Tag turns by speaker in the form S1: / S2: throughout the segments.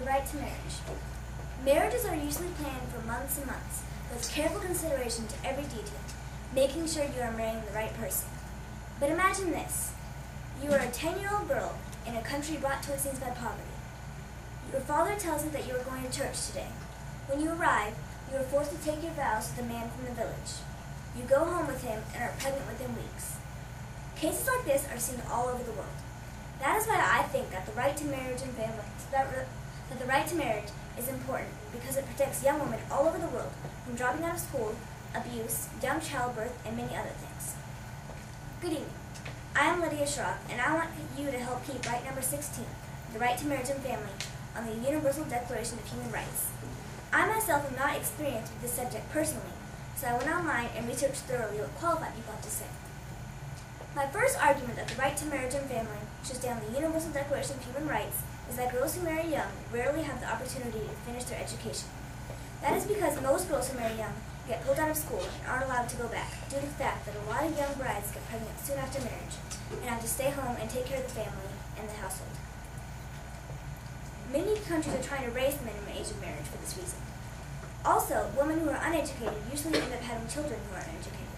S1: The right to marriage. Marriages are usually planned for months and months, with careful consideration to every detail, making sure you are marrying the right person. But imagine this. You are a 10-year-old girl in a country brought to its knees by poverty. Your father tells you that you are going to church today. When you arrive, you are forced to take your vows to the man from the village. You go home with him and are pregnant within weeks. Cases like this are seen all over the world. That is why I think that the right to marriage and family, that the right to marriage is important, because it protects young women all over the world from dropping out of school, abuse, young childbirth, and many other things. Good evening. I am Lydia Schrock, and I want you to help keep right number 16, the right to marriage and family, on the Universal Declaration of Human Rights. I myself am not experienced with this subject personally, so I went online and researched thoroughly what qualified people have to say. My first argument that the right to marriage and family should stay on the Universal Declaration of Human Rights is that girls who marry young rarely have the opportunity to finish their education. That is because most girls who marry young get pulled out of school and aren't allowed to go back due to the fact that a lot of young brides get pregnant soon after marriage and have to stay home and take care of the family and the household. Many countries are trying to raise the minimum age of marriage for this reason. Also, women who are uneducated usually end up having children who are uneducated.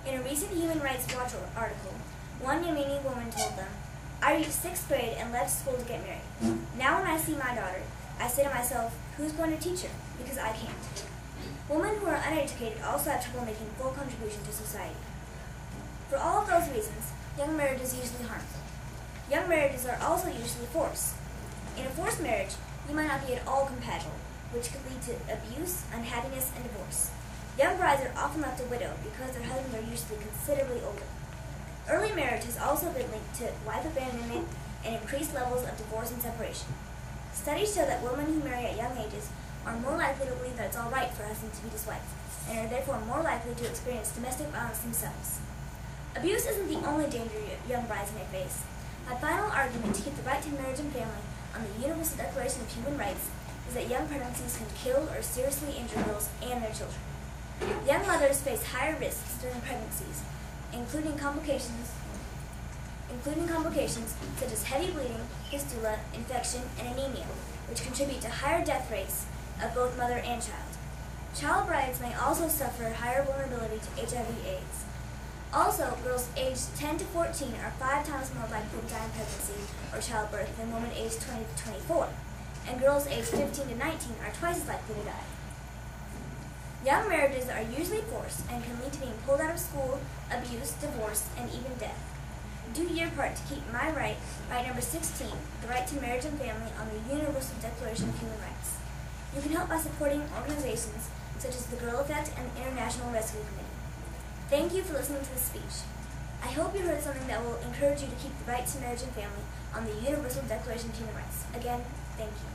S1: In a recent Human Rights Watch article, one Yemeni woman told them, "I reached 6th grade and left school to get married. Now when I see my daughter, I say to myself, who's going to teach her? Because I can't." Women who are uneducated also have trouble making full contribution to society. For all of those reasons, young marriage is usually harmful. Young marriages are also usually forced. In a forced marriage, you might not be at all compatible, which could lead to abuse, unhappiness, and divorce. Young brides are often left a widow because their husbands are usually considerably older. Early marriage has also been linked to wife abandonment and increased levels of divorce and separation. Studies show that women who marry at young ages are more likely to believe that it's all right for a husband to beat his wife, and are therefore more likely to experience domestic violence themselves. Abuse isn't the only danger young brides may face. My final argument to keep the right to marriage and family on the Universal Declaration of Human Rights is that young pregnancies can kill or seriously injure girls and their children. Young mothers face higher risks during pregnancies, including complications such as heavy bleeding, fistula, infection, and anemia, which contribute to higher death rates of both mother and child. Child brides may also suffer higher vulnerability to HIV/AIDS. Also, girls aged 10 to 14 are 5 times more likely to die in pregnancy or childbirth than women aged 20 to 24, and girls aged 15 to 19 are twice as likely to die. Young marriages are usually forced and can lead to being pulled out of school, abuse, divorce, and even death. Do your part to keep my right number 16, the right to marriage and family, on the Universal Declaration of Human Rights. You can help by supporting organizations such as the Girl Effect and the International Rescue Committee. Thank you for listening to this speech. I hope you heard something that will encourage you to keep the right to marriage and family on the Universal Declaration of Human Rights. Again, thank you.